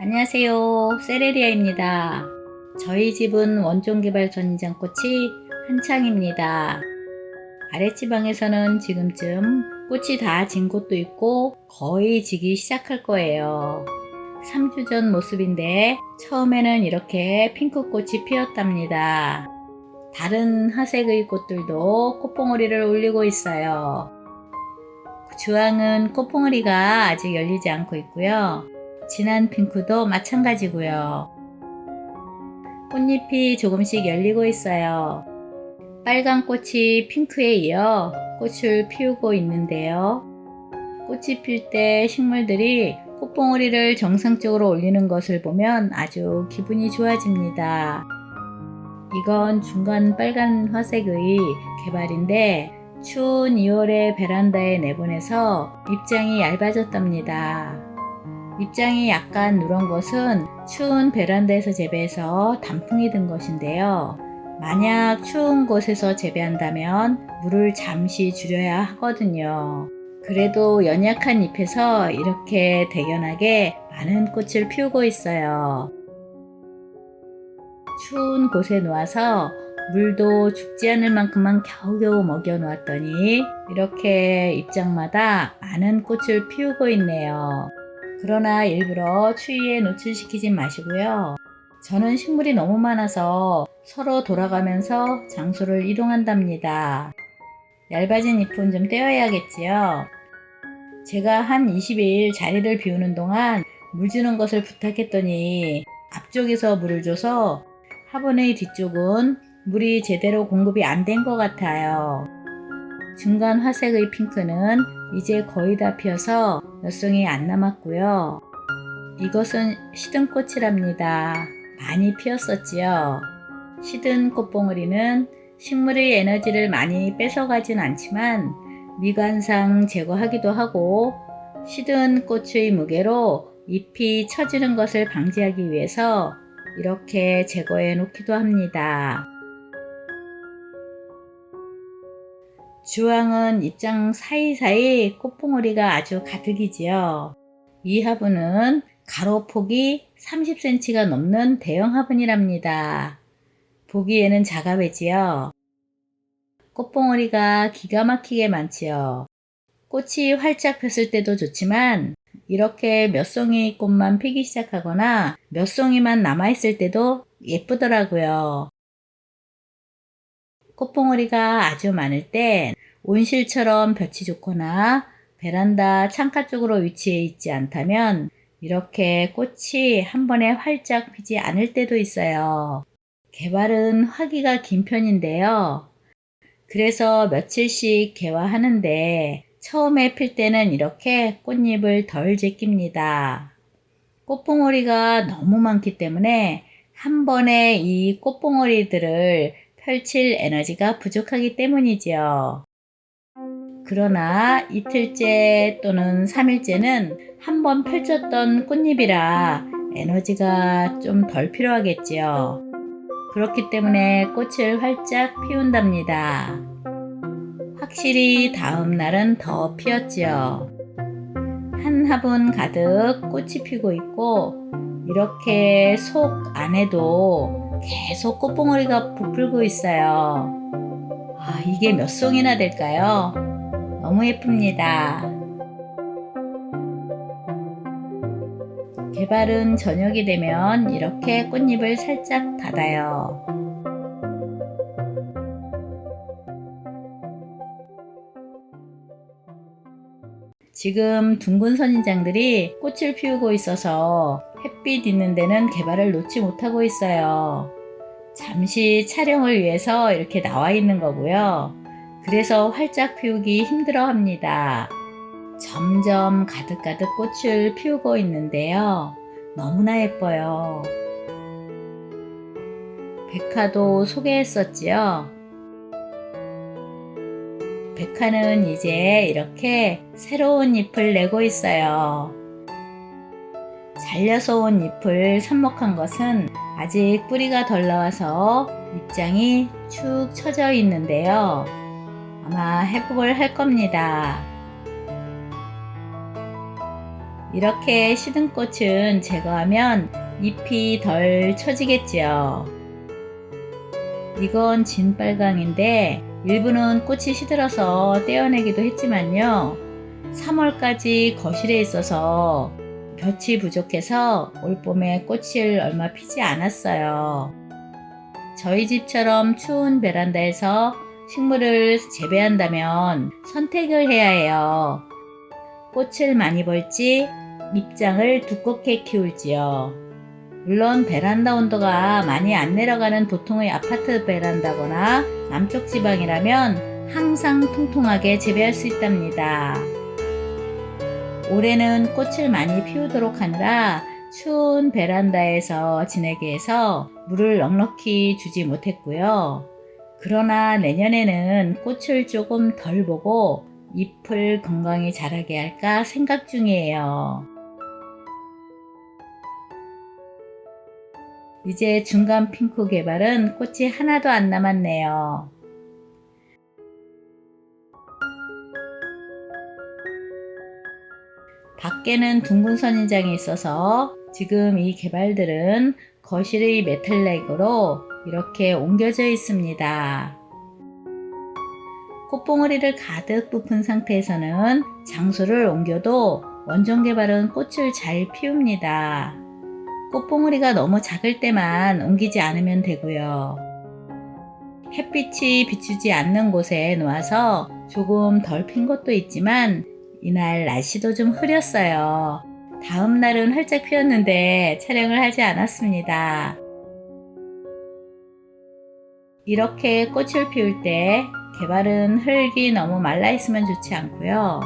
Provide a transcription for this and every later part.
안녕하세요. 세레리아입니다. 저희 집은 원종개발 전장꽃이 한창입니다. 아랫지방에서는 지금쯤 꽃이 다 진 곳도 있고 거의 지기 시작할 거예요. 3주 전 모습인데 처음에는 이렇게 핑크꽃이 피었답니다. 다른 화색의 꽃들도 꽃봉오리를 올리고 있어요. 주황은 꽃봉오리가 아직 열리지 않고 있고요. 진한 핑크도 마찬가지고요. 꽃잎이 조금씩 열리고 있어요. 빨간 꽃이 핑크에 이어 꽃을 피우고 있는데요. 꽃이 필 때 식물들이 꽃봉오리를 정상적으로 올리는 것을 보면 아주 기분이 좋아집니다. 이건 중간 빨간 화색의 개발인데 추운 2월에 베란다에 내보내서 잎장이 얇아졌답니다. 잎장이 약간 누런 것은 추운 베란다에서 재배해서 단풍이 든 것인데요. 만약 추운 곳에서 재배한다면 물을 잠시 줄여야 하거든요. 그래도 연약한 잎에서 이렇게 대견하게 많은 꽃을 피우고 있어요. 추운 곳에 놓아서 물도 죽지 않을 만큼만 겨우겨우 먹여 놓았더니 이렇게 잎장마다 많은 꽃을 피우고 있네요. 그러나 일부러 추위에 노출시키진 마시고요. 저는 식물이 너무 많아서 서로 돌아가면서 장소를 이동한답니다. 얇아진 잎은 좀 떼어야겠지요. 제가 한 20일 자리를 비우는 동안 물 주는 것을 부탁했더니 앞쪽에서 물을 줘서 화분의 뒤쪽은 물이 제대로 공급이 안 된 것 같아요. 중간 화색의 핑크는 이제 거의 다 피어서 몇 송이 안 남았고요. 이것은 시든꽃이랍니다. 많이 피었었지요. 시든 꽃봉오리는 식물의 에너지를 많이 뺏어가진 않지만 미관상 제거하기도 하고 시든 꽃의 무게로 잎이 처지는 것을 방지하기 위해서 이렇게 제거해 놓기도 합니다. 주황은 잎장 사이사이 꽃봉오리가 아주 가득이지요. 이 화분은 가로폭이 30cm가 넘는 대형 화분이랍니다. 보기에는 작아 보이지요. 꽃봉오리가 기가 막히게 많지요. 꽃이 활짝 폈을 때도 좋지만 이렇게 몇 송이 꽃만 피기 시작하거나 몇 송이만 남아있을 때도 예쁘더라고요. 꽃봉오리가 아주 많을 땐 온실처럼 볕이 좋거나 베란다 창가 쪽으로 위치해 있지 않다면 이렇게 꽃이 한 번에 활짝 피지 않을 때도 있어요. 개발은 화기가 긴 편인데요. 그래서 며칠씩 개화하는데 처음에 필 때는 이렇게 꽃잎을 덜 제낍니다. 꽃봉오리가 너무 많기 때문에 한 번에 이 꽃봉오리들을 펼칠 에너지가 부족하기 때문이지요. 그러나 이틀째 또는 3일째는 한 번 펼쳤던 꽃잎이라 에너지가 좀 덜 필요하겠지요. 그렇기 때문에 꽃을 활짝 피운답니다. 확실히 다음 날은 더 피었지요. 한 화분 가득 꽃이 피고 있고 이렇게 속 안에도 계속 꽃봉오리가 부풀고 있어요. 이게 몇 송이나 될까요? 너무 예쁩니다. 개발은 저녁이 되면 이렇게 꽃잎을 살짝 닫아요. 지금 둥근 선인장들이 꽃을 피우고 있어서 햇빛 있는 데는 개발을 놓지 못하고 있어요. 잠시 촬영을 위해서 이렇게 나와 있는 거고요. 그래서 활짝 피우기 힘들어 합니다. 점점 가득가득 꽃을 피우고 있는데요. 너무나 예뻐요. 백화도 소개했었지요. 백화는 이제 이렇게 새로운 잎을 내고 있어요. 잘려서 온 잎을 삽목한 것은 아직 뿌리가 덜 나와서 잎장이 축 처져 있는데요. 아마 회복을 할 겁니다. 이렇게 시든 꽃은 제거하면 잎이 덜 처지겠지요. 이건 진빨강인데 일부는 꽃이 시들어서 떼어내기도 했지만요. 3월까지 거실에 있어서 볕이 부족해서 올봄에 꽃을 얼마 피지 않았어요. 저희 집처럼 추운 베란다에서 식물을 재배한다면 선택을 해야 해요. 꽃을 많이 벌지 잎장을 두껍게 키울지요. 물론 베란다 온도가 많이 안 내려가는 보통의 아파트 베란다거나 남쪽 지방이라면 항상 통통하게 재배할 수 있답니다. 올해는 꽃을 많이 피우도록 하느라 추운 베란다에서 지내게 해서 물을 넉넉히 주지 못했고요. 그러나 내년에는 꽃을 조금 덜 보고 잎을 건강히 자라게 할까 생각 중이에요. 이제 중간 핑크 개발은 꽃이 하나도 안 남았네요. 밖에는 둥근 선인장이 있어서 지금 이 개발들은 거실의 메탈렉으로 이렇게 옮겨져 있습니다. 꽃봉오리를 가득 뽑은 상태에서는 장소를 옮겨도 원종 개발은 꽃을 잘 피웁니다. 꽃봉오리가 너무 작을 때만 옮기지 않으면 되고요. 햇빛이 비추지 않는 곳에 놓아서 조금 덜 핀 곳도 있지만 이날 날씨도 좀 흐렸어요. 다음 날은 활짝 피었는데 촬영을 하지 않았습니다. 이렇게 꽃을 피울 때 개발은 흙이 너무 말라 있으면 좋지 않고요.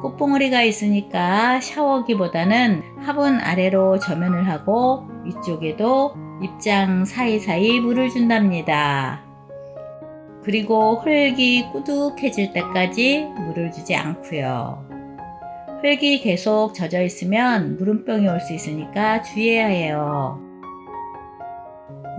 꽃봉오리가 있으니까 샤워기보다는 화분 아래로 저면을 하고 위쪽에도 잎장 사이사이 물을 준답니다. 그리고 흙이 꾸둑해질 때까지 물을 주지 않고요. 흙이 계속 젖어 있으면 물음병이 올 수 있으니까 주의해야 해요.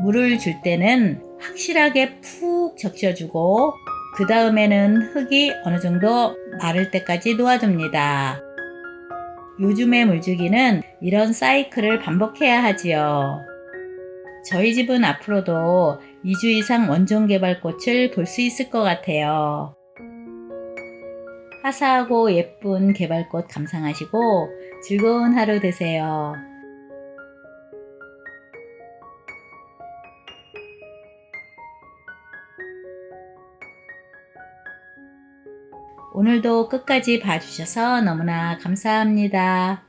물을 줄 때는 확실하게 푹 적셔주고 그 다음에는 흙이 어느 정도 마를 때까지 놓아둡니다. 요즘의 물주기는 이런 사이클을 반복해야 하지요. 저희 집은 앞으로도 2주 이상 원종 개발꽃을 볼 수 있을 것 같아요. 화사하고 예쁜 개발꽃 감상하시고 즐거운 하루 되세요. 오늘도 끝까지 봐주셔서 너무나 감사합니다.